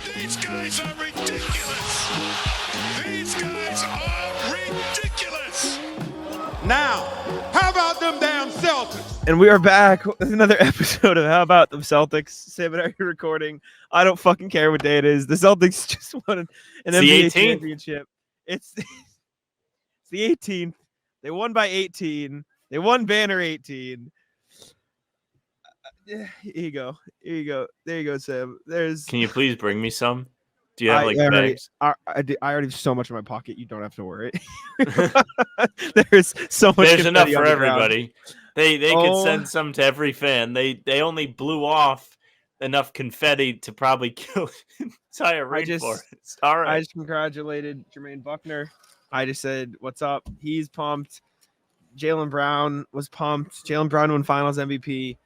These guys are ridiculous. These guys are ridiculous. Now, how about them damn Celtics? And we are back with another episode of How About Them Celtics. Sam and I are recording. I don't fucking care what day it is. The Celtics just won an NBA championship. It's the 18th. They won by 18. They won banner 18. Here you go. Here you go. There you go, Sam. Can you please bring me some? Do you have bags? I already have so much in my pocket. You don't have to worry. There's so much. There's enough for everybody. They could send some to every fan. They only blew off enough confetti to probably kill an entire rainforest. All right. I just congratulated Jermaine Buckner. I just said, "What's up?" He's pumped. Jaylen Brown was pumped. Jaylen Brown won Finals MVP.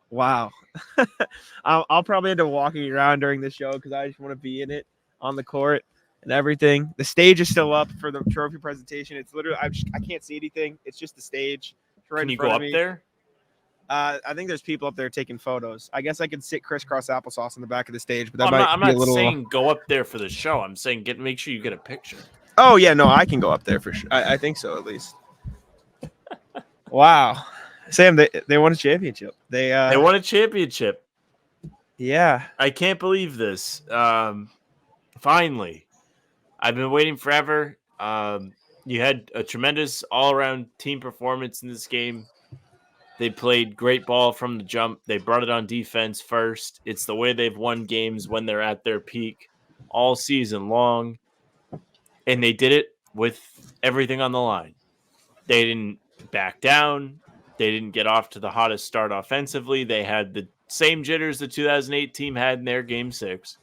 Wow. I'll probably end up walking around during the show because I just want to be in it on the court and everything. The stage is still up for the trophy presentation. It's literally I can't see anything. It's just the stage. Can you go up there? I think there's people up there taking photos. I guess I could sit crisscross applesauce in the back of the stage, but that I'm not saying go up there for the show. I'm saying make sure you get a picture. Oh yeah, no, I can go up there for sure. I think so at least. Wow. Sam, they won a championship. They won a championship. Yeah. I can't believe this. Finally. I've been waiting forever. You had a tremendous all-around team performance in this game. They played great ball from the jump. They brought it on defense first. It's the way they've won games when they're at their peak all season long. And they did it with everything on the line. They didn't back down. They didn't get off to the hottest start offensively. They had the same jitters the 2008 team had in their Game 6.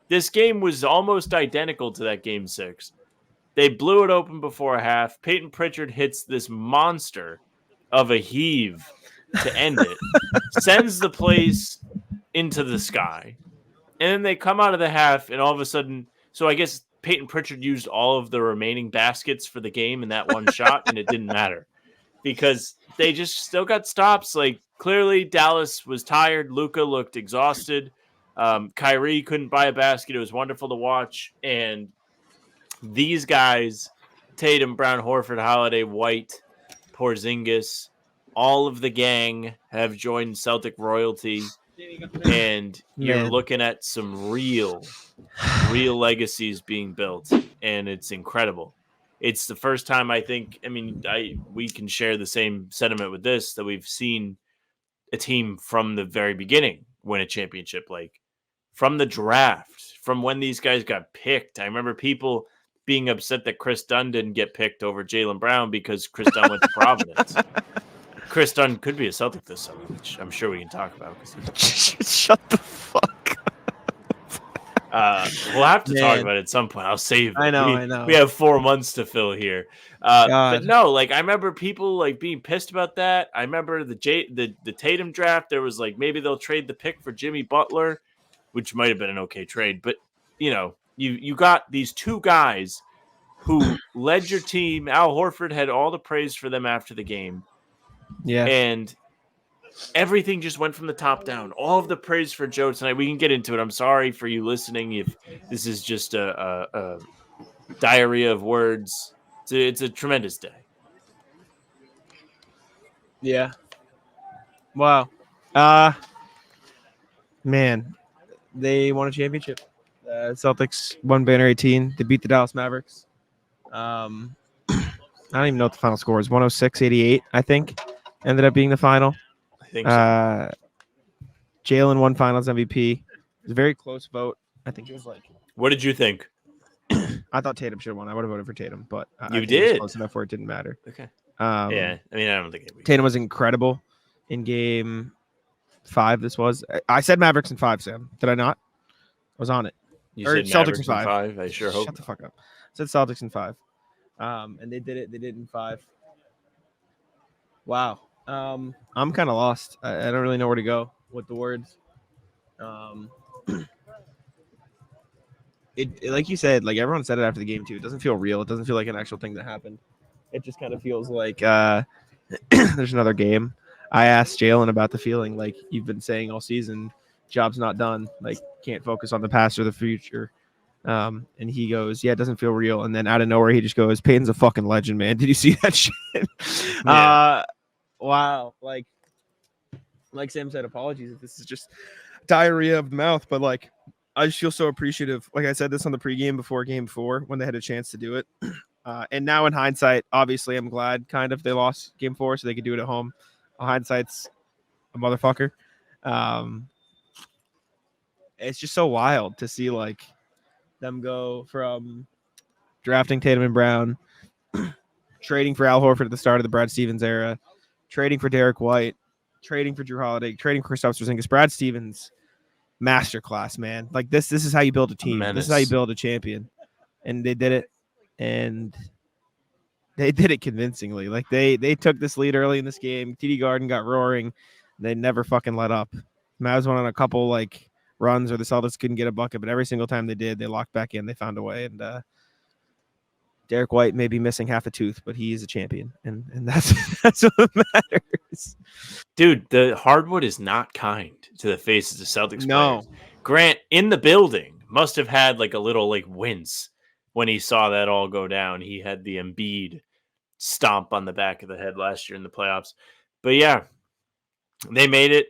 This game was almost identical to that Game 6. They blew it open before a half. Peyton Pritchard hits this monster of a heave to end it. Sends the place into the sky. And then they come out of the half, and all of a sudden... So I guess Peyton Pritchard used all of the remaining baskets for the game in that one shot, and it didn't matter. Because they just still got stops. Like, clearly Dallas was tired. Luka looked exhausted. Kyrie couldn't buy a basket. It was wonderful to watch. And these guys, Tatum, Brown, Horford, Holiday, White, Porzingis, all of the gang have joined Celtic royalty. And you're looking at some real legacies being built. And it's incredible. It's the first time we can share the same sentiment with this, that we've seen a team from the very beginning win a championship, like from the draft, from when these guys got picked. I remember people being upset that Chris Dunn didn't get picked over Jaylen Brown because Chris Dunn went to Providence. Chris Dunn could be a Celtic this summer, which I'm sure we can talk about. Shut the fuck up. We'll have to talk about it at some point. I'll save it. I know. We have 4 months to fill here. But no, like I remember people like being pissed about that. I remember the Tatum draft. There was like maybe they'll trade the pick for Jimmy Butler, which might have been an okay trade. But you got these two guys who led your team. Al Horford had all the praise for them after the game. Yeah, and everything just went from the top down. All of the praise for Joe tonight. We can get into it. I'm sorry for you listening if this is just a diarrhea of words. It's a tremendous day. Yeah. Wow. Man, they won a championship. Celtics won banner 18. They beat the Dallas Mavericks. I don't even know what the final score is. 106-88, I think, ended up being the final. I think so. Jaylen won Finals MVP. It was a very close vote. I think it was like... What did you think? I thought Tatum should have won. I would have voted for Tatum, but you did. It was close enough where it didn't matter. Okay. Yeah, I don't think it Tatum was incredible in Game 5. This was. I said Mavericks in 5, Sam. Did I not? I was on it. You said Celtics in 5. I sure hope. Shut the fuck up. I said Celtics in 5. And they did it. They did it in 5. Wow. I'm kind of lost. I don't really know where to go with the words. It like you said, like everyone said it after the game too. It doesn't feel real. It doesn't feel like an actual thing that happened. It just kind of feels like there's another game. I asked Jalen about the feeling, like you've been saying all season, job's not done, like can't focus on the past or the future. And he goes, yeah, it doesn't feel real. And then out of nowhere, he just goes, Peyton's a fucking legend, man. Did you see that shit? Yeah. Wow. Like Sam said, apologies if this is just diarrhea of the mouth, but like I just feel so appreciative. Like I said this on the pregame before game 4 when they had a chance to do it. And now in hindsight, obviously I'm glad kind of they lost game 4 so they could do it at home. Hindsight's a motherfucker. It's just so wild to see like them go from drafting Tatum and Brown, trading for Al Horford at the start of the Brad Stevens era, trading for Derek White, trading for Drew Holiday, trading for Kristaps Porzingis. Brad Stevens, masterclass, man. Like this is how you build a team. This is how you build a champion. And they did it, and they did it convincingly. Like they took this lead early in this game. TD Garden got roaring. They never fucking let up. Mavs went on a couple like runs where the Celtics couldn't get a bucket, but every single time they did, they locked back in. They found a way. And Derek White may be missing half a tooth, but he is a champion, and that's what matters. Dude, the hardwood is not kind to the faces of Celtics No. players. Grant in the building must have had like a little like wince when he saw that all go down. He had the Embiid stomp on the back of the head last year in the playoffs. But yeah, they made it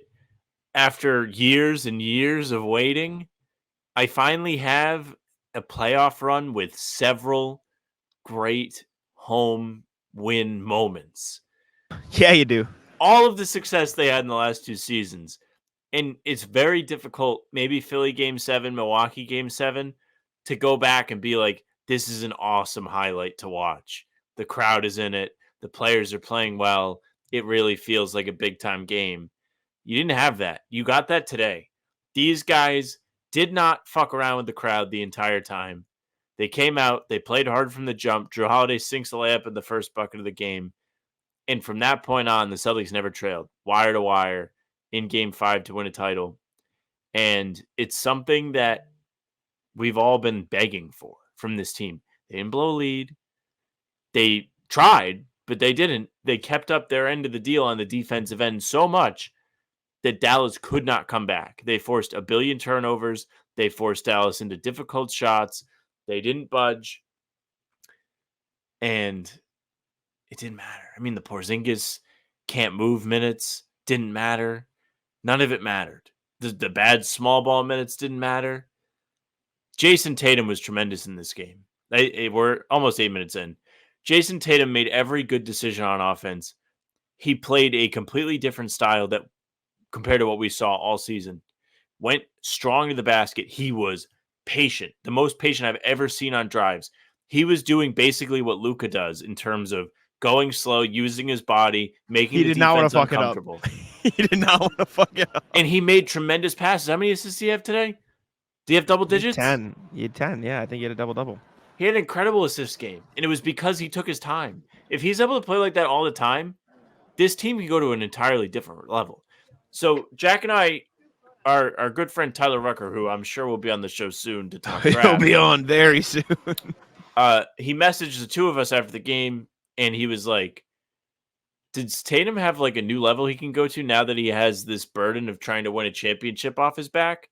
after years and years of waiting. I finally have a playoff run with several great home win moments. Yeah, you do. All of the success they had in the last 2 seasons. And it's very difficult, maybe Philly game 7, Milwaukee game 7, to go back and be like, this is an awesome highlight to watch. The crowd is in it. The players are playing well. It really feels like a big time game. You didn't have that. You got that today. These guys did not fuck around with the crowd the entire time. They came out. They played hard from the jump. Drew Holiday sinks the layup in the first bucket of the game. And from that point on, the Celtics never trailed, wire to wire, in game 5 to win a title. And it's something that we've all been begging for from this team. They didn't blow a lead. They tried, but they didn't. They kept up their end of the deal on the defensive end so much that Dallas could not come back. They forced a billion turnovers. They forced Dallas into difficult shots. They didn't budge. And it didn't matter. I mean, the Porzingis can't move minutes didn't matter. None of it mattered. The bad small ball minutes didn't matter. Jason Tatum was tremendous in this game. We're almost 8 minutes in. Jason Tatum made every good decision on offense. He played a completely different style that compared to what we saw all season. Went strong to the basket. He was patient. The most patient I've ever seen on drives. He was doing basically what Luka does in terms of going slow, using his body, making the defense uncomfortable. He did not want to fuck it up. And he made tremendous passes. How many assists do you have today? Do you have double digits? 10. You had 10. Yeah, I think he had a double-double. He had an incredible assist game, and it was because he took his time. If he's able to play like that all the time, this team can go to an entirely different level. So Jack and I, our good friend Tyler Rucker, who I'm sure will be on the show soon to talk draft. He'll be on very soon. He messaged the two of us after the game, and he was like, did Tatum have like a new level he can go to now that he has this burden of trying to win a championship off his back?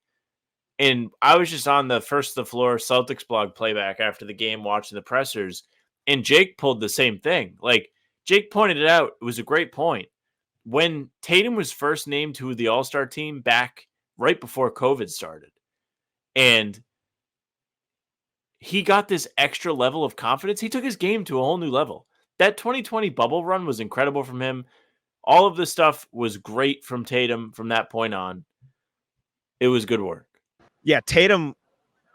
And I was just on the First the Floor Celtics blog playback after the game, watching the pressers, and Jake pulled the same thing. Like, Jake pointed it out. It was a great point. When Tatum was first named to the All-Star team back right before COVID started, and he got this extra level of confidence, he took his game to a whole new level. That 2020 bubble run was incredible from him. All of the stuff was great from Tatum from that point on. It was good work. Yeah, Tatum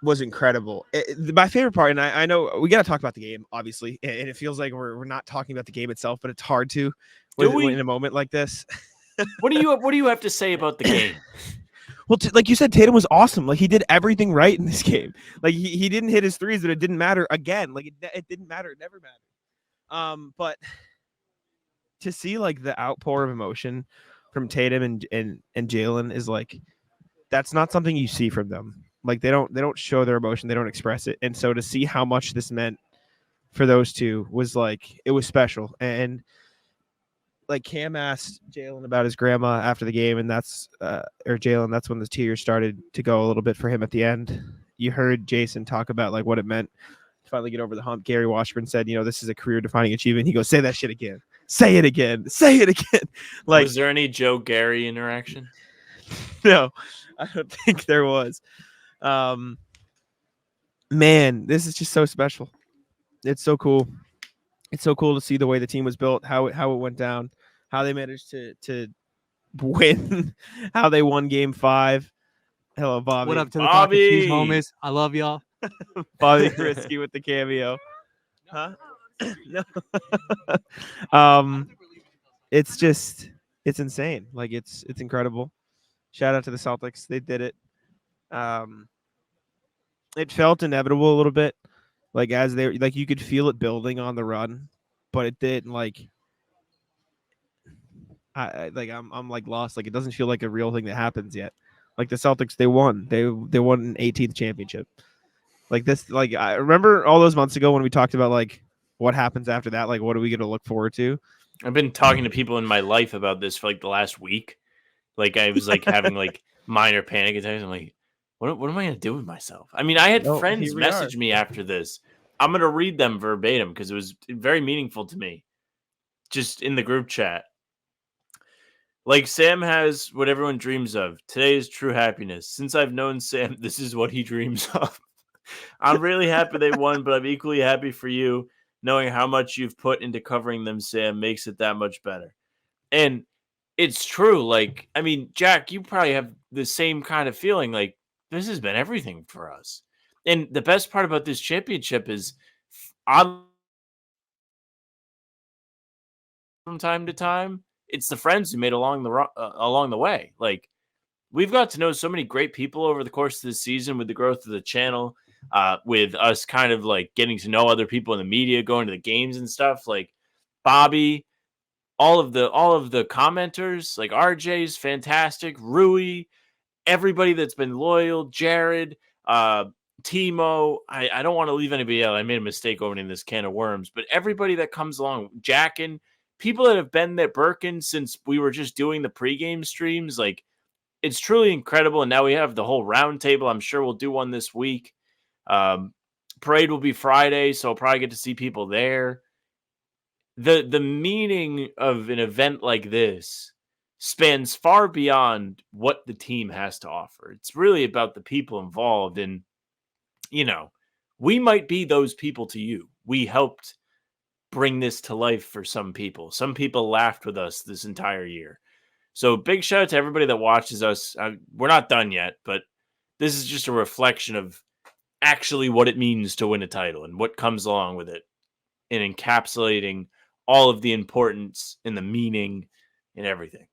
was incredible. My favorite part, and I know we got to talk about the game, obviously, and it feels like we're not talking about the game itself, but it's hard to in a moment like this. What do you have to say about the game? Well, like you said, Tatum was awesome. Like, he did everything right in this game. Like, he didn't hit his threes, but it didn't matter. Again, like, it didn't matter. It never mattered. But to see like the outpour of emotion from Tatum and Jalen is like, that's not something you see from them. Like, they don't show their emotion. They don't express it. And so to see how much this meant for those two was like, it was special. And like Cam asked Jalen about his grandma after the game, and that's or Jalen, that's when the tears started to go a little bit for him at the end. You heard Jason talk about like what it meant to finally get over the hump. Gary Washburn said, this is a career-defining achievement. He goes, say that shit again. Say it again. Say it again. Like, was there any Joe Gary interaction? No, I don't think there was. Man, this is just so special. It's so cool. It's so cool to see the way the team was built, how it went down, how they managed to win, how they won Game 5. Hello, Bobby. What up to the Bobby? Pocket Cheese homies? I love y'all. Bobby Krisky with the cameo. Huh? No. It's insane. Like it's incredible. Shout out to the Celtics. They did it. It felt inevitable a little bit. Like as they like you could feel it building on the run, but it didn't like I'm like lost. Like it doesn't feel like a real thing that happens yet. Like the Celtics, they won. They won an 18th championship. Like this, like I remember all those months ago when we talked about like what happens after that. Like what are we going to look forward to? I've been talking to people in my life about this for like the last week. Like I was like having like minor panic attacks. I'm like, what am I going to do with myself? I mean, I had friends message me after this. I'm going to read them verbatim because it was very meaningful to me. Just in the group chat. Like Sam has what everyone dreams of. Today is true happiness. Since I've known Sam, this is what he dreams of. I'm really happy they won, but I'm equally happy for you. Knowing how much you've put into covering them, Sam, makes it that much better. And it's true. Like, I mean, Jack, you probably have the same kind of feeling. Like, this has been everything for us. And the best part about this championship is from time to time, it's the friends who made along the way. Like, we've got to know so many great people over the course of the season with the growth of the channel, with us kind of like getting to know other people in the media, going to the games and stuff. Like Bobby, all of the commenters, like RJ's fantastic, Rui, everybody that's been loyal, Jared, Timo. I don't want to leave anybody out. I made a mistake opening this can of worms, but everybody that comes along, Jackin, people that have been there, Birkin, since we were just doing the pregame streams, like it's truly incredible. And now we have the whole round table. I'm sure we'll do one this week. Parade will be Friday, so I'll probably get to see people there. The meaning of an event like this spans far beyond what the team has to offer. It's really about the people involved. And, we might be those people to you. We helped bring this to life for some people. Some people laughed with us this entire year. So big shout out to everybody that watches us. We're not done yet, but this is just a reflection of actually what it means to win a title and what comes along with it, and encapsulating all of the importance and the meaning and everything.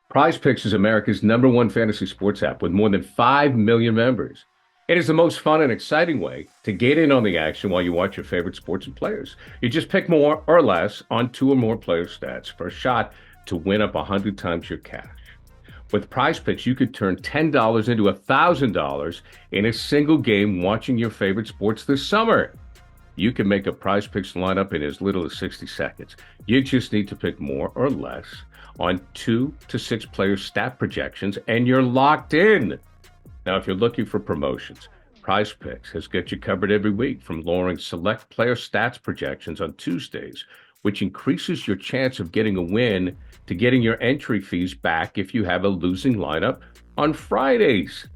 Prize Picks is America's #1 fantasy sports app with more than 5 million members. It is the most fun and exciting way to get in on the action while you watch your favorite sports and players. You just pick more or less on 2 or more player stats for a shot to win up 100 times your cash. With Prize Picks, you could turn $10 into $1,000 in a single game watching your favorite sports this summer. You can make a Prize Picks lineup in as little as 60 seconds. You just need to pick more or less on 2 to 6 player stat projections, and you're locked in. Now, if you're looking for promotions, Prize Picks has got you covered every week, from lowering select player stats projections on Tuesdays, which increases your chance of getting a win, to getting your entry fees back if you have a losing lineup on Fridays.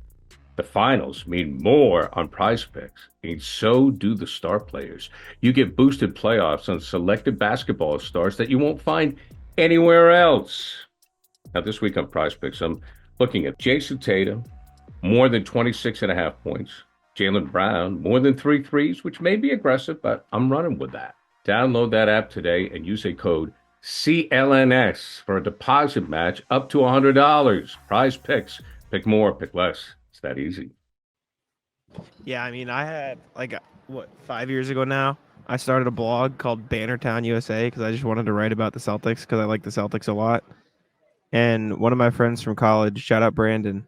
The finals mean more on Prize Picks, and so do the star players. You get boosted playoffs on selected basketball stars that you won't find anywhere else. Now, this week on Prize Picks, I'm looking at Jason Tatum, more than 26.5 points. Jaylen Brown, more than 3 threes, which may be aggressive, but I'm running with that. Download that app today and use a code CLNS for a deposit match up to $100. Prize Picks. Pick more, pick less. It's that easy. Yeah, I mean, I had 5 years ago now, I started a blog called Bannertown USA because I just wanted to write about the Celtics because I like the Celtics a lot. And one of my friends from college, shout out Brandon,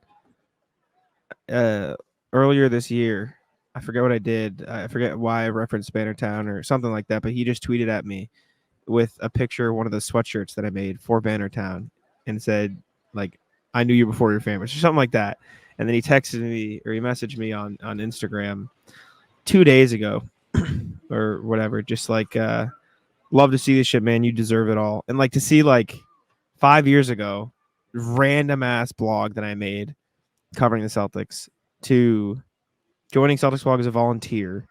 earlier this year, I forget what I did. I forget why I referenced Bannertown or something like that, but he just tweeted at me with a picture of one of the sweatshirts that I made for Bannertown and said, like, I knew you before your famous or something like that. And then he texted me or he messaged me on Instagram 2 days ago or whatever. Just like, love to see this shit, man. You deserve it all. And like to see like 5 years ago, random ass blog that I made covering the Celtics to joining Celtics blog as a volunteer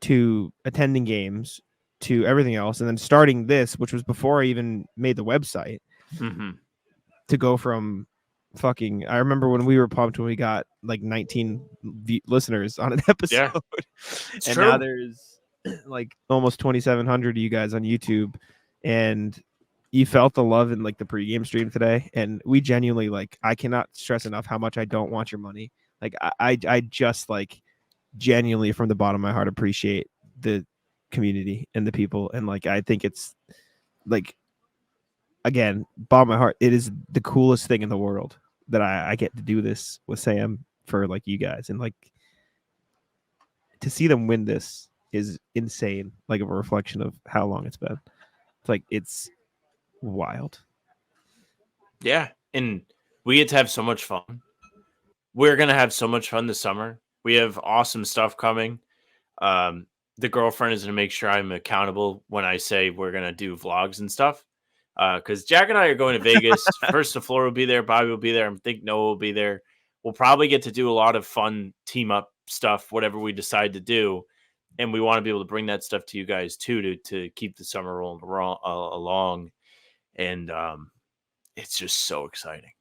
to attending games to everything else. And then starting this, which was before I even made the website, to go from fucking, I remember when we were pumped when we got like 19 listeners on an episode. Yeah, and true. Now there's like almost 2,700 of you guys on YouTube, and you felt the love in like the pregame stream today. And we genuinely, like, I cannot stress enough how much I don't want your money. Like I just like genuinely from the bottom of my heart appreciate the community and the people. And like, I think it's like, again, bottom of my heart, it is the coolest thing in the world that I get to do this with Sam for like you guys. And like to see them win this is insane. Like a reflection of how long it's been. It's like, it's wild. Yeah. And we get to have so much fun. We're going to have so much fun this summer. We have awesome stuff coming. The girlfriend is going to make sure I'm accountable when I say we're going to do vlogs and stuff. Because Jack and I are going to Vegas. First, the floor will be there. Bobby will be there. I think Noah will be there. We'll probably get to do a lot of fun team up stuff, whatever we decide to do. And we want to be able to bring that stuff to you guys too, to keep the summer rolling along. And it's just so exciting.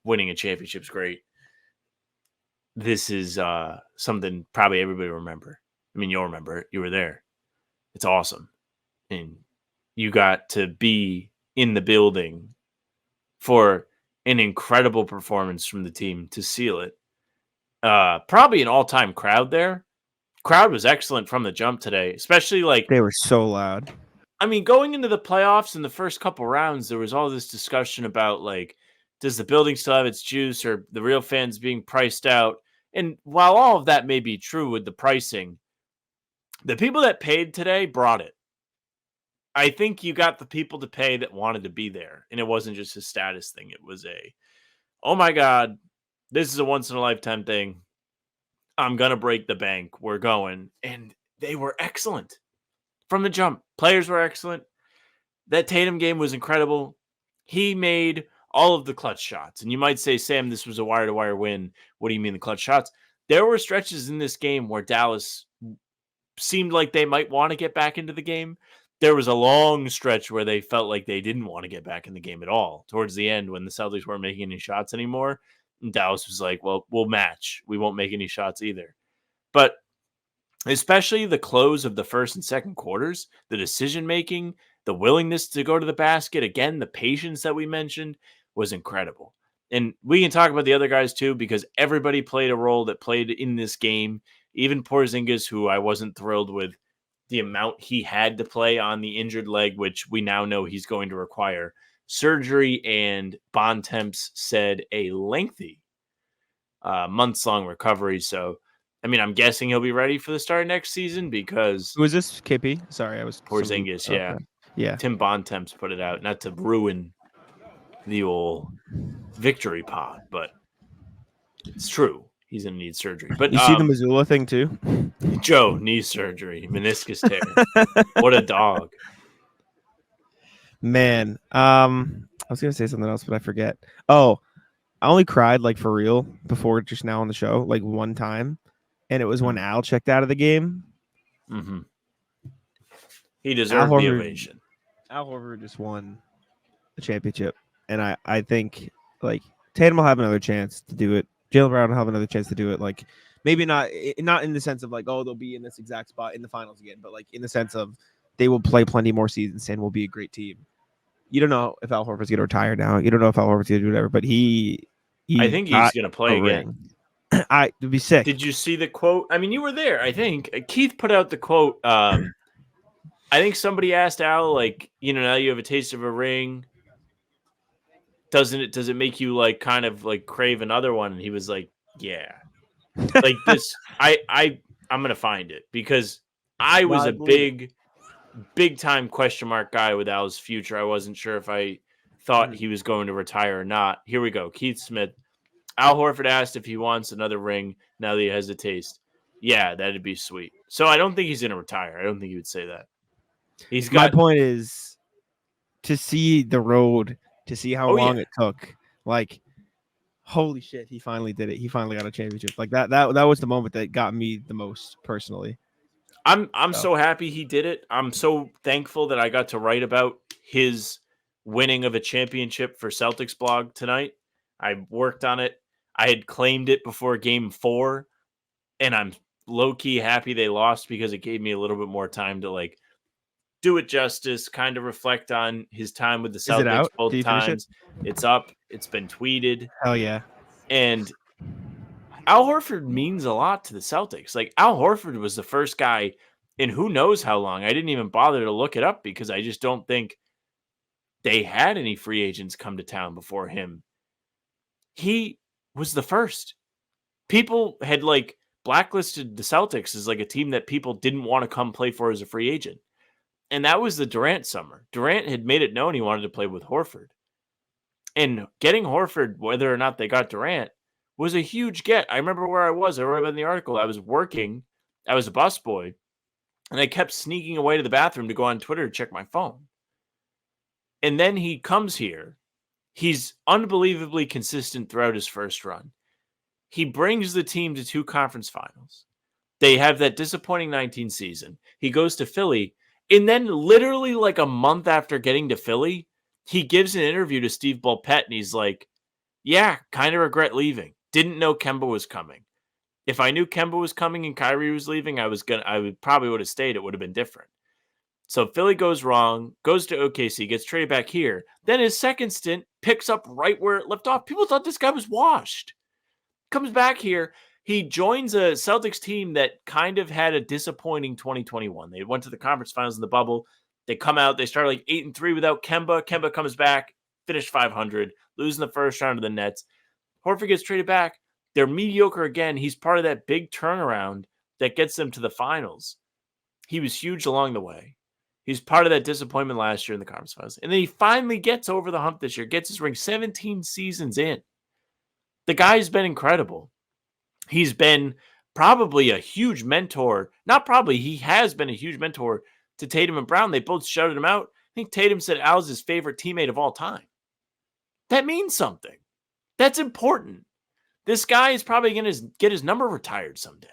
Winning a championship is great. This is something probably everybody will remember. I mean, you'll remember it. You were there. It's awesome. And you got to be in the building for an incredible performance from the team to seal it. Probably an all-time crowd there. Crowd was excellent from the jump today, especially like they were so loud. I mean, going into the playoffs in the first couple rounds, there was all this discussion about like, does the building still have its juice or the real fans being priced out? And while all of that may be true with the pricing, the people that paid today brought it. I think you got the people to pay that wanted to be there. And it wasn't just a status thing. It was oh my God, this is a once in a lifetime thing. I'm going to break the bank. We're going. And they were excellent from the jump. Players were excellent. That Tatum game was incredible. He made all of the clutch shots. And you might say, Sam, this was a wire-to-wire win. What do you mean the clutch shots? There were stretches in this game where Dallas seemed like they might want to get back into the game. There was a long stretch where they felt like they didn't want to get back in the game at all. Towards the end, when the Celtics weren't making any shots anymore, and Dallas was like, well, we'll match. We won't make any shots either. But especially the close of the first and second quarters, the decision-making, the willingness to go to the basket, again, the patience that we mentioned was incredible. And we can talk about the other guys too, because everybody played a role that played in this game. Even Porzingis, who I wasn't thrilled with the amount he had to play on the injured leg, which we now know he's going to require surgery, and Bontemps said a lengthy months-long recovery. So, I mean, I'm guessing he'll be ready for the start next season because... Who is this, KP? Sorry, I was... Porzingis, yeah. Okay. Yeah. Tim Bontemps put it out, not to ruin the old victory pod, but it's true. He's going to need surgery. But you see the Missoula thing too? Joe, knee surgery, meniscus tear. What a dog. Man, I was going to say something else, but I forget. Oh, I only cried like for real before just now on the show, like one time. And it was when Al checked out of the game. Mm-hmm. He deserved the ovation. Al Horford just won the championship. And I think like Tatum will have another chance to do it. Jaylen Brown will have another chance to do it. Like maybe not in the sense of like, oh, they'll be in this exact spot in the finals again, but like in the sense of they will play plenty more seasons and will be a great team. You don't know if Al Horford's going to retire now. You don't know if Al Horford's going to do whatever, but he I think he's going to play again. It'd be sick. Did you see the quote? I mean, you were there. I think Keith put out the quote. I think somebody asked Al, like, now you have a taste of a ring. Does it make you like kind of like crave another one? And he was like, yeah. Like this, I'm gonna find it because I was a big big time question mark guy with Al's future. I wasn't sure if I thought he was going to retire or not. Here we go. Keith Smith. Al Horford asked if he wants another ring now that he has a taste. Yeah, that'd be sweet. So I don't think he's going to retire. I don't think he would say that. My point is to see the road, to see how long it took. Like, holy shit, he finally did it. He finally got a championship. Like that was the moment that got me the most personally. I'm so happy he did it. I'm so thankful that I got to write about his winning of a championship for Celtics blog tonight. I worked on it. I had claimed it before game 4, and I'm low-key happy they lost because it gave me a little bit more time to like do it justice, kind of reflect on his time with the Celtics both times. It's up. It's been tweeted. Hell yeah. And Al Horford means a lot to the Celtics. Like, Al Horford was the first guy in who knows how long. I didn't even bother to look it up because I just don't think they had any free agents come to town before him. He was the first. People had like blacklisted the Celtics as like a team that people didn't want to come play for as a free agent. And that was the Durant summer. Durant had made it known he wanted to play with Horford. And getting Horford, whether or not they got Durant, was a huge get. I remember where I was. I wrote in the article. I was working. I was a busboy. And I kept sneaking away to the bathroom to go on Twitter to check my phone. And then he comes here. He's unbelievably consistent throughout his first run. He brings the team to 2 conference finals. They have that disappointing 19 season. He goes to Philly. And then literally like a month after getting to Philly, he gives an interview to Steve Bulpett. And he's like, yeah, kind of regret leaving. Didn't know Kemba was coming. If I knew Kemba was coming and Kyrie was leaving, I would probably would have stayed. It would have been different. So Philly goes wrong, goes to OKC, gets traded back here. Then his second stint picks up right where it left off. People thought this guy was washed. Comes back here. He joins a Celtics team that kind of had a disappointing 2021. They went to the conference finals in the bubble. They come out. They start like 8-3 without Kemba. Kemba comes back, finished 500, losing the first round to the Nets. Horford gets traded back. They're mediocre again. He's part of that big turnaround that gets them to the finals. He was huge along the way. He's part of that disappointment last year in the conference finals. And then he finally gets over the hump this year, gets his ring 17 seasons in. The guy's been incredible. He's been probably a huge mentor. Not probably, he has been a huge mentor to Tatum and Brown. They both shouted him out. I think Tatum said Al's his favorite teammate of all time. That means something. That's important. This guy is probably going to get his number retired someday.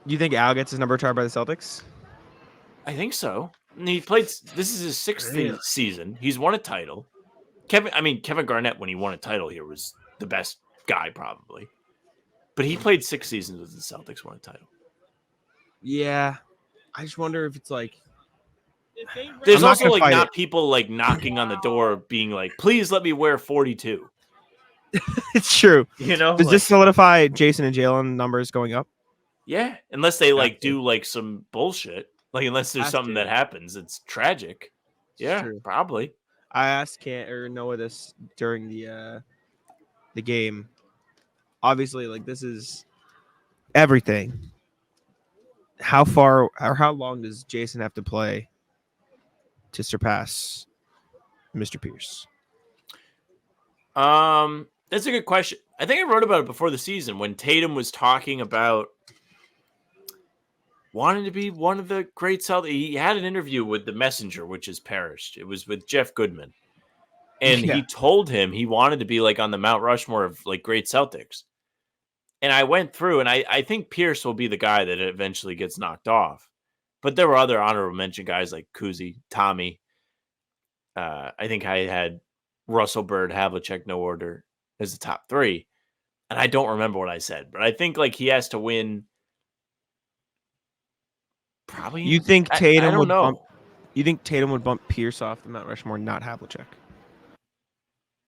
You think Al gets his number retired by the Celtics? I think so. And he played. This is his 6th season. He's won a title. Kevin Garnett, when he won a title here, was the best guy probably. But he played 6 seasons with the Celtics, won a title. Yeah. I just wonder if it's like... There's also like not people like knocking on the door being like, please let me wear 42. It's true. You know, does this solidify Jason and Jalen numbers going up? Yeah, unless they like do like some bullshit. Like unless there's something that happens, it's tragic. Yeah, probably. I asked Kent or Noah this during the game. Obviously, like this is everything. How far or how long does Jason have to play to surpass Mr. Pierce? That's a good question. I think I wrote about it before the season when Tatum was talking about wanting to be one of the great Celtics. He had an interview with the Messenger, which has perished. It was with Jeff Goodman. And he told him he wanted to be like on the Mount Rushmore of like great Celtics. And I went through and I think Pierce will be the guy that eventually gets knocked off. But there were other honorable mention guys like Kuzi, Tommy. I think I had Russell, Bird, Havlicek, no order as the top 3. And I don't remember what I said, but I think like he has to win. Probably. You think Tatum I don't know. You think Tatum would bump Pierce off the Mount Rushmore, not Havlicek?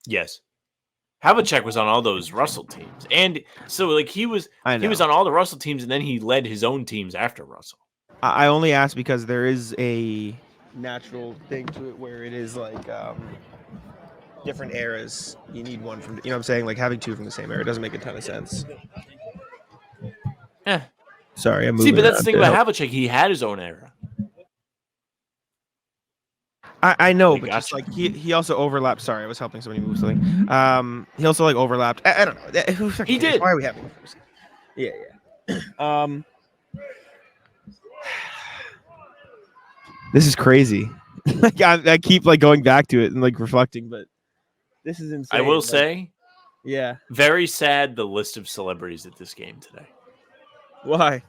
Yes. Havlicek was on all those Russell teams. And so like he was on all the Russell teams and then he led his own teams after Russell. I only ask because there is a natural thing to it where it is like different eras. You need one from, you know what I'm saying? Like having 2 from the same era doesn't make a ton of sense. Yeah. Sorry, I'm moving. See, but that's the thing about Havlicek. He had his own era. I know, I but just gotcha. like he also overlapped. Sorry, I was helping somebody move something. He also like overlapped. I don't know. Who He did. Why are we having? Yeah. This is crazy. Like I keep like going back to it and like reflecting, but this is insane. I will like, say, yeah. very sad the list of celebrities at this game today. Why?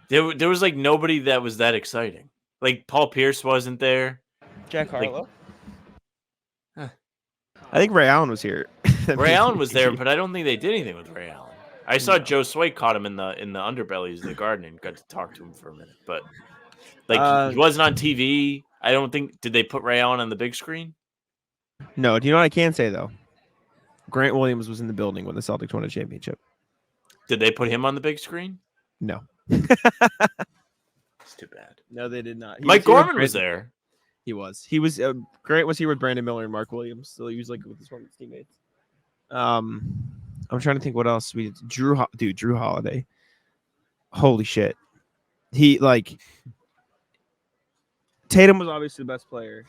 There was like nobody that was that exciting. Like Paul Pierce wasn't there. Jack Harlow. Huh. I think Ray Allen was here. Ray Allen was there, but I don't think they did anything with Ray Allen. I saw No. Joe Sway caught him in the underbellies of the garden and got to talk to him for a minute. But like he wasn't on TV. I don't think did they put Ray Allen on the big screen? No. Do you know what I can say though? Grant Williams was in the building when the Celtics won a championship. Did they put him on the big screen? No. It's too bad. No, they did not. Mike Gorman was there. He was. Grant was here with Brandon Miller and Mark Williams. So he was like with one of his teammates. I'm trying to think what else we did. Drew Holiday. Holy shit. He like Tatum was obviously the best player,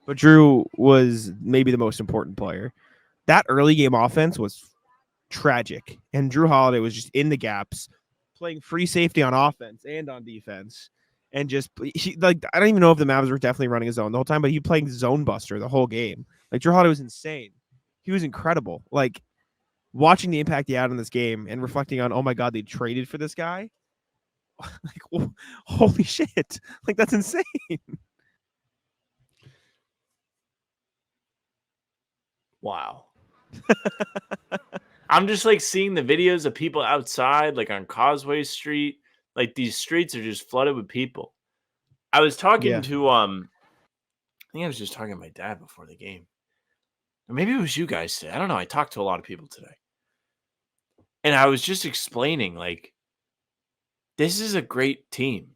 but Drew was maybe the most important player. That early game offense was tragic, and Drew Holiday was just in the gaps, playing free safety on offense and on defense. And just I don't even know if the Mavs were definitely running a zone the whole time, but he playing zone buster the whole game. Like Drew Holiday was insane. He was incredible. Like watching the impact he had in this game and reflecting on, oh my God, they traded for this guy. Like, holy shit. Like that's insane. Wow. I'm just like seeing the videos of people outside, like on Causeway Street. Like these streets are just flooded with people. I was talking to I think I was just talking to my dad before the game. Or maybe it was you guys today. I don't know. I talked to a lot of people today. And I was just explaining, like, this is a great team.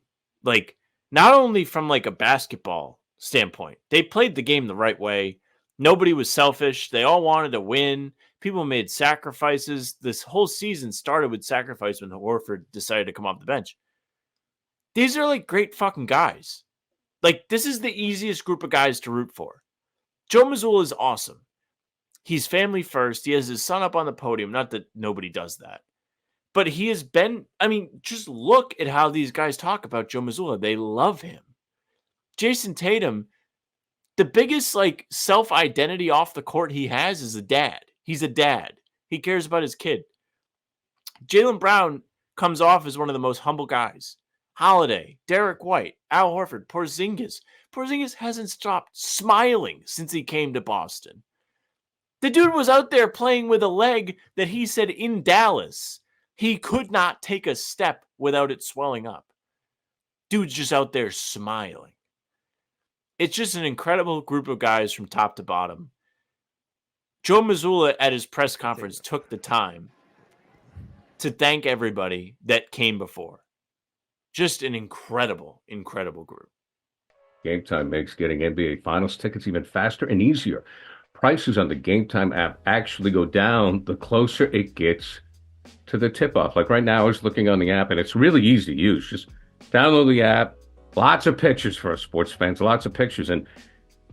Like, not only from like a basketball standpoint, they played the game the right way. Nobody was selfish. They all wanted to win. People made sacrifices. This whole season started with sacrifice when Horford decided to come off the bench. These are like great fucking guys. Like, this is the easiest group of guys to root for. Joe Mazzulla is awesome. He's family first. He has his son up on the podium. Not that nobody does that. But he has been, I mean, just look at how these guys talk about Joe Mazzulla. They love him. Jason Tatum, the biggest like self-identity off the court he has is a dad. He's a dad. He cares about his kid. Jaylen Brown comes off as one of the most humble guys. Holiday, Derek White, Al Horford, Porzingis. Porzingis hasn't stopped smiling since he came to Boston. The dude was out there playing with a leg that he said in Dallas he could not take a step without it swelling up. Dude's just out there smiling. It's just an incredible group of guys from top to bottom. Joe Mazzulla at his press conference took the time to thank everybody that came before. Just an incredible, incredible group. Game Time makes getting NBA Finals tickets even faster and easier. Prices on the Game Time app actually go down the closer it gets to the tip-off. Like right now, I was looking on the app, and it's really easy to use. Just download the app. Lots of pictures for us sports fans. Lots of pictures. And,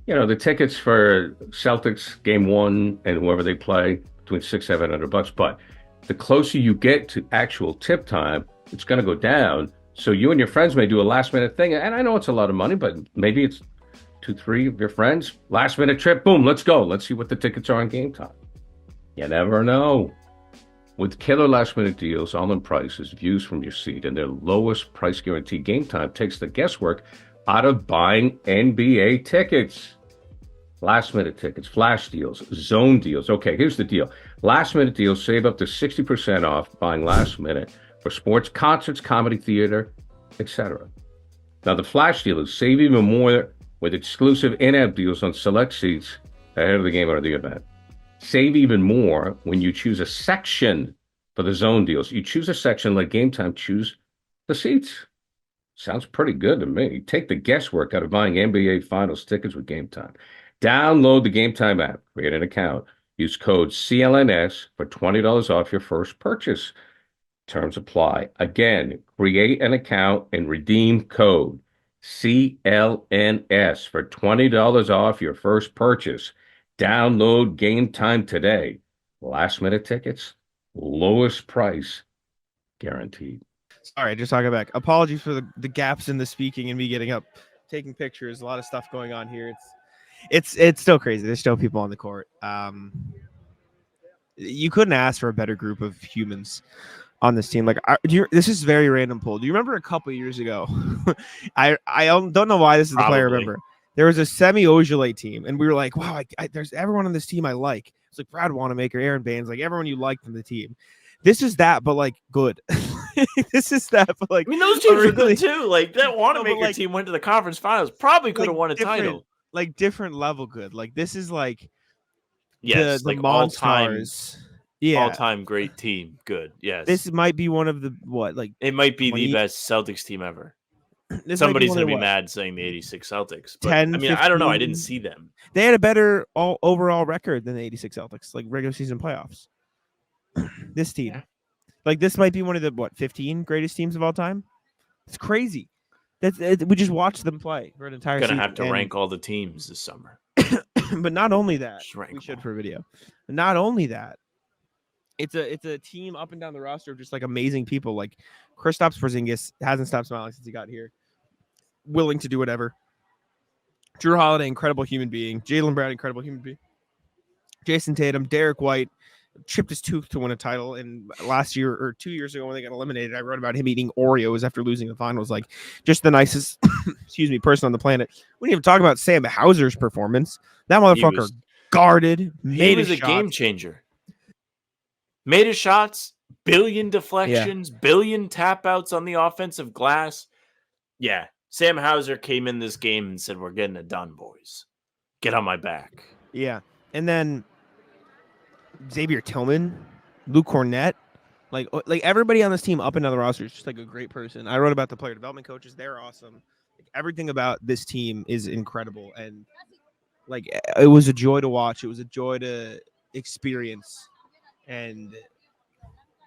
you know, the tickets for Celtics Game 1 and whoever they play, between $600-700. But the closer you get to actual tip time, it's going to go down. So you and your friends may do a last-minute thing. And I know it's a lot of money, but maybe it's 2-3 of your friends. Last-minute trip, boom, let's go. Let's see what the tickets are on Game Time. You never know. With killer last-minute deals, all-in prices, views from your seat, and their lowest price guarantee, Game Time takes the guesswork out of buying NBA tickets. Last-minute tickets, flash deals, zone deals. Okay, here's the deal. Last-minute deals save up to 60% off buying last minute for sports, concerts, comedy, theater, etc. Now, the flash deal is save even more with exclusive in-app deals on select seats ahead of the game or the event. Save even more when you choose a section for the zone deals. You choose a section, let Game Time choose the seats. Sounds pretty good to me. Take the guesswork out of buying NBA Finals tickets with Game Time. Download the Game Time app, create an account, use code CLNS for $20 off your first purchase. Terms apply. Again, create an account and redeem code CLNS for $20 off your first purchase. Download Game Time today. Last minute tickets, lowest price guaranteed. Sorry, just talking back. Apologies for the gaps in the speaking and me getting up, taking pictures. A lot of stuff going on here. It's still crazy. There's still people on the court. You couldn't ask for a better group of humans on this team. Like, this is very random poll. Do you remember a couple years ago? I don't know why this is the play I remember. There was a semi-Ojale team, and we were like, wow, there's everyone on this team I like. It's like Brad Wanamaker, Aaron Baines, like everyone you like from the team. This is that, but like good. This is that, but like I mean, those teams are good too. Like that Wanamaker team went to the conference finals, probably could have won a title. Like different level good. Like this is like yes, the like all time great team. Good. Yes. This might be one of the it might be the best Celtics team ever. Somebody's gonna be mad saying the 86 Celtics. But 10, I mean, 15, I don't know. I didn't see them. They had a better overall record than the 86 Celtics, like regular season playoffs. This team. Yeah. Like this might be one of the 15 greatest teams of all time. It's crazy. We just watched them play for an entire season. Gonna have to rank all the teams this summer. But not only that, we should for a video. Not only that, it's a team up and down the roster of just like amazing people. Like Kristaps Porzingis hasn't stopped smiling since he got here. Willing to do whatever. Drew Holiday, incredible human being. Jaylen Brown, incredible human being. Jason Tatum, Derek White, chipped his tooth to win a title. And last year or 2 years ago when they got eliminated, I wrote about him eating Oreos after losing the finals. Like just the nicest, person on the planet. We didn't even talk about Sam Hauser's performance. That motherfucker guarded. He was a game changer. Made his shots, billion deflections, billion tap outs on the offensive glass. Yeah. Sam Hauser came in this game and said, we're getting it done, boys. Get on my back. Yeah. And then Xavier Tillman, Luke Cornett, like everybody on this team up and down the roster is just like a great person. I wrote about the player development coaches. They're awesome. Like, everything about this team is incredible. And like, it was a joy to watch. It was a joy to experience. And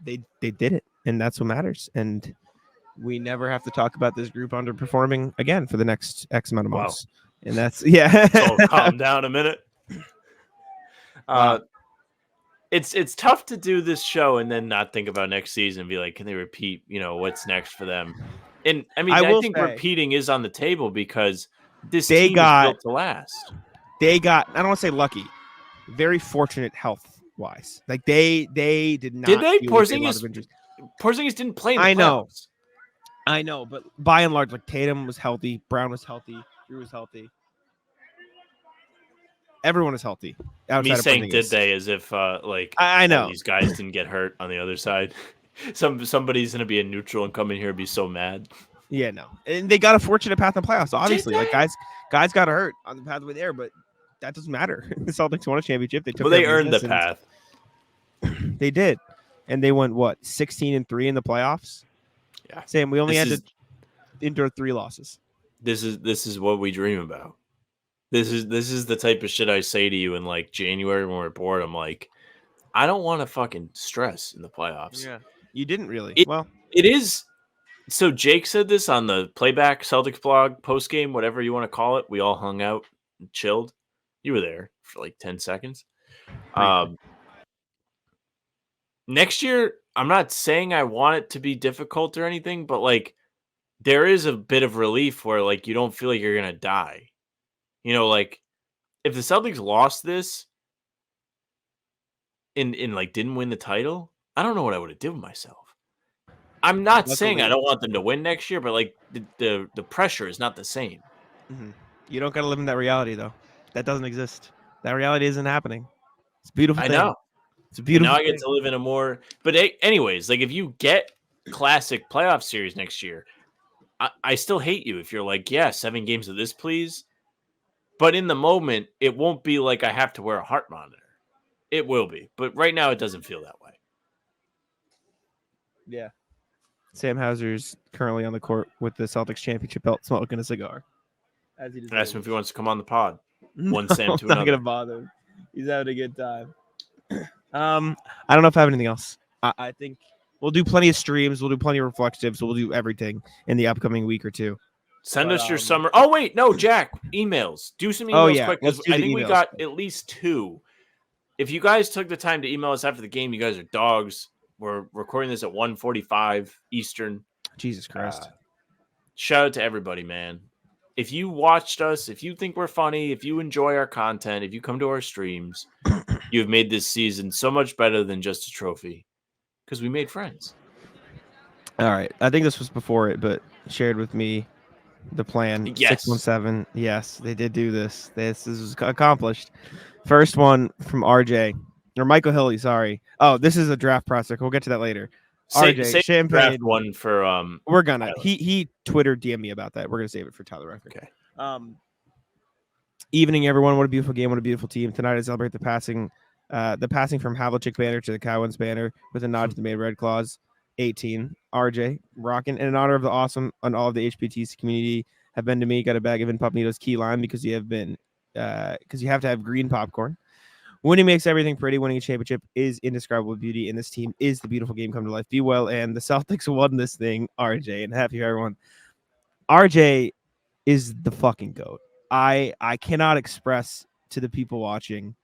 they did it. And that's what matters. And we never have to talk about this group underperforming again for the next X amount of months. Wow. And that's So calm down a minute. It's tough to do this show and then not think about next season and be like, can they repeat, what's next for them? And I mean, I think repeating is on the table because this team is built to last. They got, I don't want to say lucky, very fortunate health wise. Like they did not. Did they? Porzingis didn't play in the playoffs. I know, but by and large, like Tatum was healthy, Brown was healthy, Drew was healthy. Everyone is healthy. Me saying did they as if I know these guys didn't get hurt on the other side. Somebody's gonna be a neutral and come in here and be so mad. Yeah, no, and they got a fortunate path in the playoffs. Obviously, like guys got hurt on the pathway there, but that doesn't matter. The Celtics won a championship. They earned the path. They did, and they went 16-3 in the playoffs. Yeah, Sam, we only had to endure 3 losses. This is what we dream about. This is the type of shit I say to you in like January when we're bored. I'm like, I don't want to fucking stress in the playoffs. Yeah, you didn't really. It is. So Jake said this on the Playback Celtics blog post game, whatever you want to call it. We all hung out and chilled. You were there for like 10 seconds. Next year, I'm not saying I want it to be difficult or anything, but like there is a bit of relief where like you don't feel like you're gonna die. Like if the Celtics lost this and like didn't win the title, I don't know what I would have done with myself. I'm not saying I don't want them to win next year, but like the pressure is not the same. Mm-hmm. You don't got to live in that reality though. That doesn't exist. That reality isn't happening. It's a beautiful thing. I know. It's a beautiful thing. Now I get to live in a more, but anyways, like if you get classic playoff series next year, I still hate you if you're like, 7 games of this, please. But in the moment, it won't be like I have to wear a heart monitor. It will be. But right now, it doesn't feel that way. Yeah. Sam Hauser's currently on the court with the Celtics championship belt, smoking a cigar. Ask him if he wants to come on the pod. One no, Sam to I'm another. not going to bother him. He's having a good time. I don't know if I have anything else. I think we'll do plenty of streams. We'll do plenty of reflectives. We'll do everything in the upcoming week or two. Send But, us your summer. Oh, wait. No, Jack. Emails. Do some emails Oh, yeah, quick. let's Because do I the think we emails got quick. at least 2. If you guys took the time to email us after the game, you guys are dogs. We're recording this at 1:45 Eastern. Jesus Christ. Shout out to everybody, man. If you watched us, if you think we're funny, if you enjoy our content, if you come to our streams, you've made this season so much better than just a trophy because we made friends. All right. I think this was before it, but shared with me the plan. Yes. 617. Yes, they did do this. This was accomplished. First one from RJ or Michael Hilly. Sorry. Oh, this is a draft prospect. We'll get to that later. RJ Save Champagne. draft one for We're gonna. Tyler. He Twitter DM me about that. We're gonna save it for Tyler Record. Okay. Evening, everyone. What a beautiful game. What a beautiful team. Tonight I celebrate the passing from Havlicek banner to the Cowens banner with a nod to the Maid Red Claws. 18. RJ rocking in honor of the awesome and all of the HPTC community have been to me. Got a bag of Incognito's key lime because you have been because you have to have green popcorn. Winning makes everything pretty. Winning a championship is indescribable beauty, and this team is the beautiful game come to life. Be well, and the Celtics won this thing, RJ, and happy everyone. RJ is the fucking GOAT. I cannot express to the people watching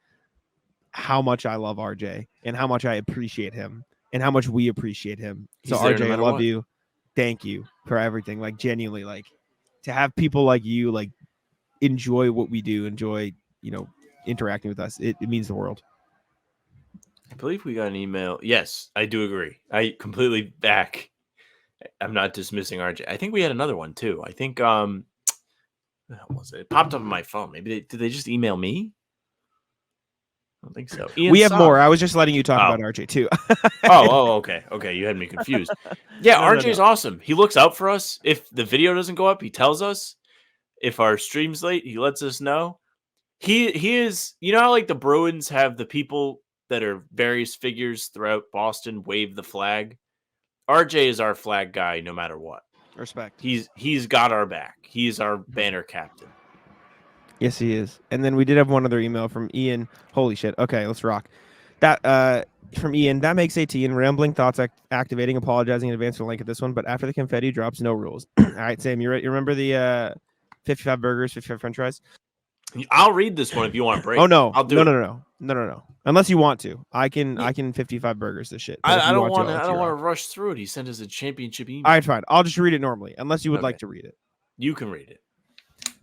how much I love RJ and how much I appreciate him and how much we appreciate him. So RJ, I love you. Thank you for everything. Like genuinely, like to have people like you like enjoy what we do, enjoy, interacting with us. It means the world. I believe we got an email. Yes, I do agree. I completely back. I'm not dismissing RJ. I think we had another one too. I think what was it? It popped up on my phone. Maybe did they just email me? I don't think so. We have more. I was just letting you talk about RJ too. Okay. You had me confused. Yeah, RJ's awesome. He looks out for us. If the video doesn't go up, he tells us. If our stream's late, he lets us know. He is, how like the Bruins have the people that are various figures throughout Boston wave the flag. RJ is our flag guy no matter what. Respect. He's got our back. He's our banner captain. Yes, he is. And then we did have one other email from Ian. Holy shit. Okay, let's rock. That from Ian. That makes 18. Rambling thoughts activating. Apologizing in advance for the link of this one. But after the confetti drops, no rules. All right, Sam, you remember the 55 burgers, 55 French fries? I'll read this one if you want a break. Oh no, I'll do it. No. Unless you want to, I can 55 burgers this shit. I don't want to rush through it. He sent us a championship email. All right, fine. I'll just read it normally, unless you would like to read it. You can read it.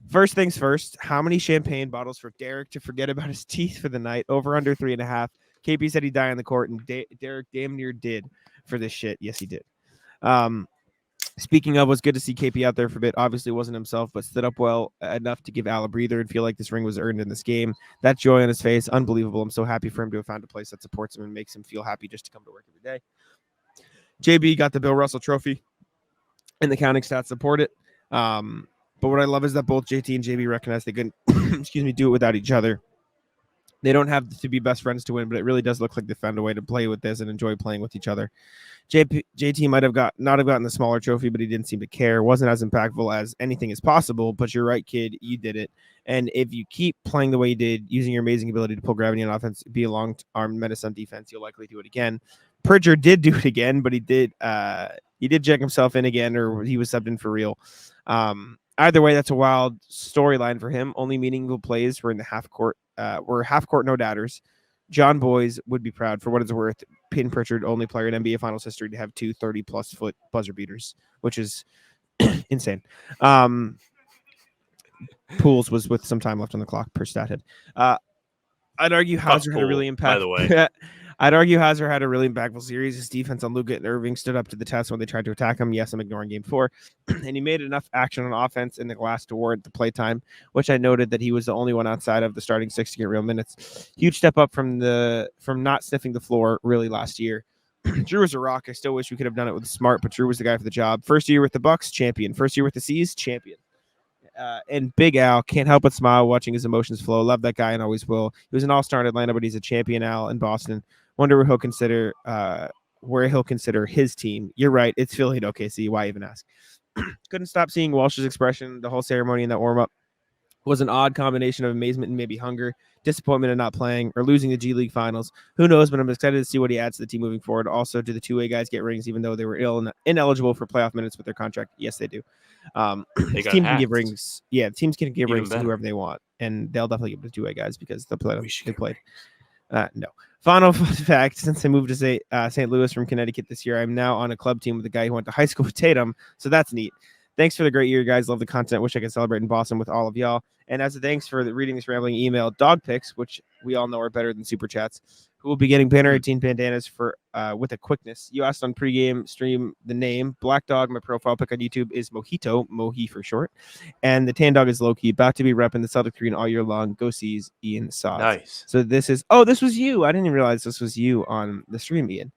First things first. How many champagne bottles for Derek to forget about his teeth for the night? Over under 3.5. KP said he'd die on the court, and Derek damn near did for this shit. Yes, he did. Speaking of, was good to see KP out there for a bit. Obviously wasn't himself, but stood up well enough to give Al a breather and feel like this ring was earned in this game. That joy on his face, unbelievable. I'm so happy for him to have found a place that supports him and makes him feel happy just to come to work every day. JB got the Bill Russell trophy, and the counting stats support it. But what I love is that both JT and JB recognize they couldn't, do it without each other. They don't have to be best friends to win, but it really does look like they found a way to play with this and enjoy playing with each other. JT might have not have gotten the smaller trophy, but he didn't seem to care. Wasn't as impactful as anything is possible, but you're right, kid. You did it. And if you keep playing the way you did, using your amazing ability to pull gravity on offense, be a long-arm menace on defense, you'll likely do it again. Pritchard did do it again, but he did check himself in again, or he was subbed in for real. Either way, that's a wild storyline for him. Only meaningful plays were in the half court. Were half court no doubters. John Boys would be proud. For what it's worth, Peyton Pritchard, only player in NBA Finals history to have 2 30-plus foot buzzer beaters, which is insane. Pools was with some time left on the clock per stat head. I'd argue Hauser had a really impactful. By the way, I'd argue Hauser had a really impactful series. His defense on Luka and Irving stood up to the test when they tried to attack him. Yes, I'm ignoring game 4. And he made enough action on offense in the glass to warrant the playtime, which I noted that he was the only one outside of the starting 6 to get real minutes. Huge step up from not sniffing the floor really last year. Drew was a rock. I still wish we could have done it with Smart, but Drew was the guy for the job. First year with the Bucks, champion. First year with the C's, champion. And Big Al, can't help but smile watching his emotions flow. Love that guy and always will. He was an all-star in Atlanta, but he's a champion Al in Boston. Wonder where he'll consider his team. You're right. It's Philly and OKC. Why even ask? Couldn't stop seeing Walsh's expression the whole ceremony in that warm-up. was an odd combination of amazement and maybe hunger, disappointment in not playing, or losing the G League finals. Who knows, but I'm excited to see what he adds to the team moving forward. Also, do the two-way guys get rings even though they were ineligible for playoff minutes with their contract? Yes, they do. They got teams can hacked. give rings. Yeah, teams can give Even rings to better. whoever they want, and they'll definitely give it to two-way guys because they We should they get played. rings. No. Final fun fact, since I moved to St. Louis from Connecticut this year, I'm now on a club team with a guy who went to high school with Tatum, so that's neat. Thanks for the great year, guys. Love the content. Wish I could celebrate in Boston with all of y'all. And as a thanks for reading this rambling email, dog picks, which we all know are better than super chats, who will be getting Banner 18 bandanas for with a quickness. You asked on pregame stream the name. Black Dog, my profile pick on YouTube, is Mojito, Mohi for short. And the tan dog is Loki, about to be repping the Celtic green all year long. Go Seas, Ian Sods. Nice. So this is, this was you. I didn't even realize this was you on the stream, Ian.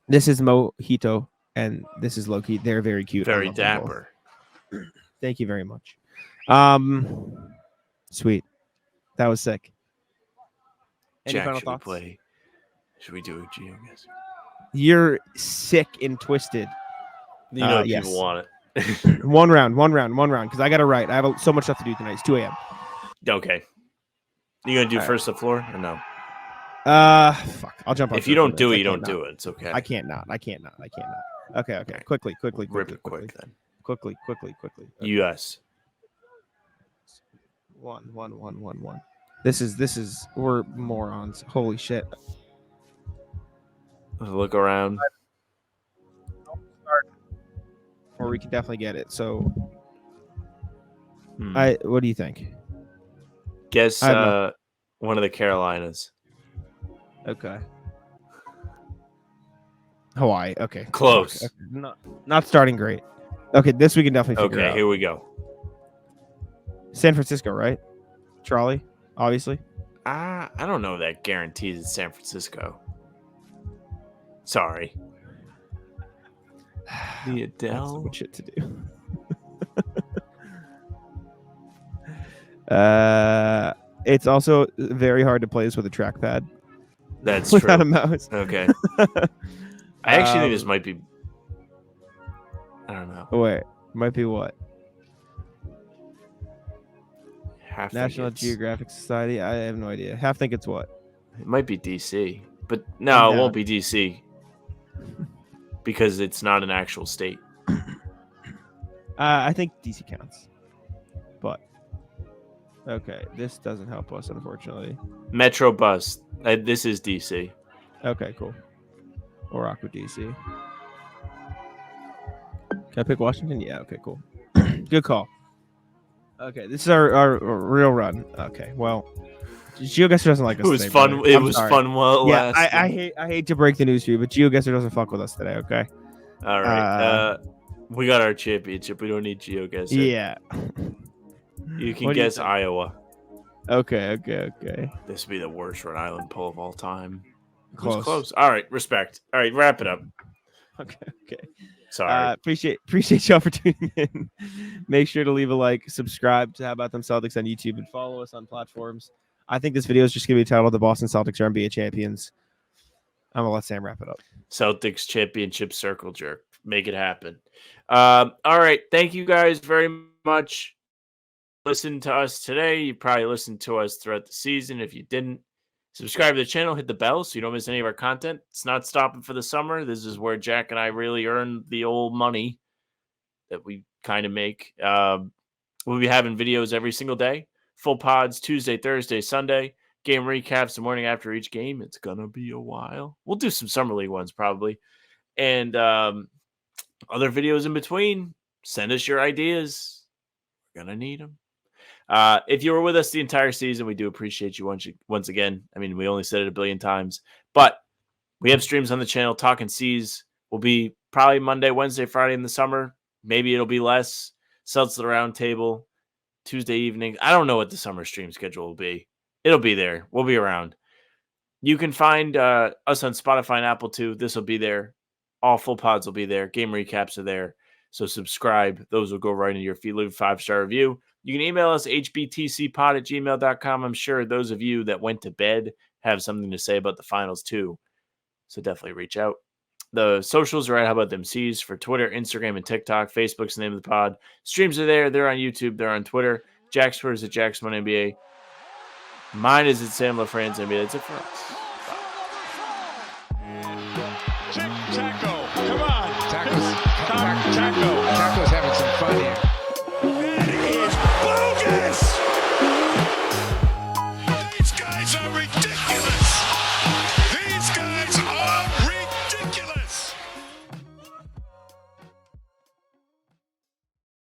This is Mojito. And this is Loki. They're very cute. Very dapper. Thank you very much. Sweet. That was sick. Any Jack, final should we thoughts? play? Should we do a Geoguessr? You're sick and twisted. You know yes. people want it. One round, because I got to write. I have so much stuff to do tonight. It's 2 a.m. Okay. You gonna do All right. first the floor or no? Fuck. I'll jump on. If you don't do it, you don't do it. It's okay. I can't not. Okay. Quickly. Rip it quick then. Quickly. US. 1. This is we're morons. Holy shit. Look around. Or we can definitely get it. So Hmm. what do you think? Guess one of the Carolinas. Okay. Hawaii. Okay. Close. Okay. Not starting great. Okay, this we can definitely figure Okay, out. here we go. San Francisco, right? Trolley, obviously. I don't know if that guarantees it's San Francisco. Sorry. The That's Adele. some shit to do. It's also very hard to play this with a trackpad. That's without true. a mouse. Okay. I actually think this might be. I don't know. Wait, might be what? Half National think it's- Geographic Society. I have no idea. Half think it's what? It might be DC, but no, it No. won't be DC because it's not an actual state. I think DC counts, but okay, this doesn't help us unfortunately. Metro Bus. This is DC. Okay, cool. Or Aqua DC. Can I pick Washington? Yeah. Okay, cool. Good call. Okay, this is our real run. Okay, well, Geoguessr doesn't like us. It was today, fun. brother. It I'm was sorry. fun while it Yeah, lasted. I hate to break the news for you, but Geoguessr doesn't fuck with us today. Okay. All right. We got our championship. We don't need Geoguessr. Yeah. You can What do you guess think? Iowa. Okay. This would be the worst Rhode Island pull of all time. It Close. was close. All right. Respect. All right. Wrap it up. Okay. Sorry. Appreciate y'all for tuning in. Make sure to leave a like, subscribe to How About Them Celtics on YouTube, and follow us on platforms. I think this video is just going to be titled "The Boston Celtics Are NBA Champions." I'm gonna let Sam wrap it up. Celtics championship circle jerk. Make it happen. All right. Thank you guys very much. Listen to us today. You probably listened to us throughout the season. If you didn't, subscribe to the channel, hit the bell so you don't miss any of our content. It's not stopping for the summer. This is where Jack and I really earn the old money that we kind of make. We'll be having videos every single day. Full pods Tuesday, Thursday, Sunday. Game recaps the morning after each game. It's going to be a while. We'll do some Summer League ones probably. And other videos in between. Send us your ideas. We're going to need them. If you were with us the entire season, we do appreciate you once again. I mean, we only said it a billion times, but we have streams on the channel. Talking C's will be probably Monday, Wednesday, Friday in the summer. Maybe it'll be less. Celtics at the Round Table, Tuesday evening. I don't know what the summer stream schedule will be. It'll be there. We'll be around. You can find us on Spotify and Apple too. This will be there. All full pods will be there. Game recaps are there. So subscribe. Those will go right into your feed. Leave a 5-star review. You can email us hbtcpod@gmail.com. I'm sure those of you that went to bed have something to say about the finals too. So definitely reach out. The socials are at How About Them C's for Twitter, Instagram, and TikTok. Facebook's the name of the pod. Streams are there. They're on YouTube. They're on Twitter. Jack's Twitter is at Jack's1NBA. Mine is at Sam LaFrance NBA. That's it for us. Taco. Come on. Taco.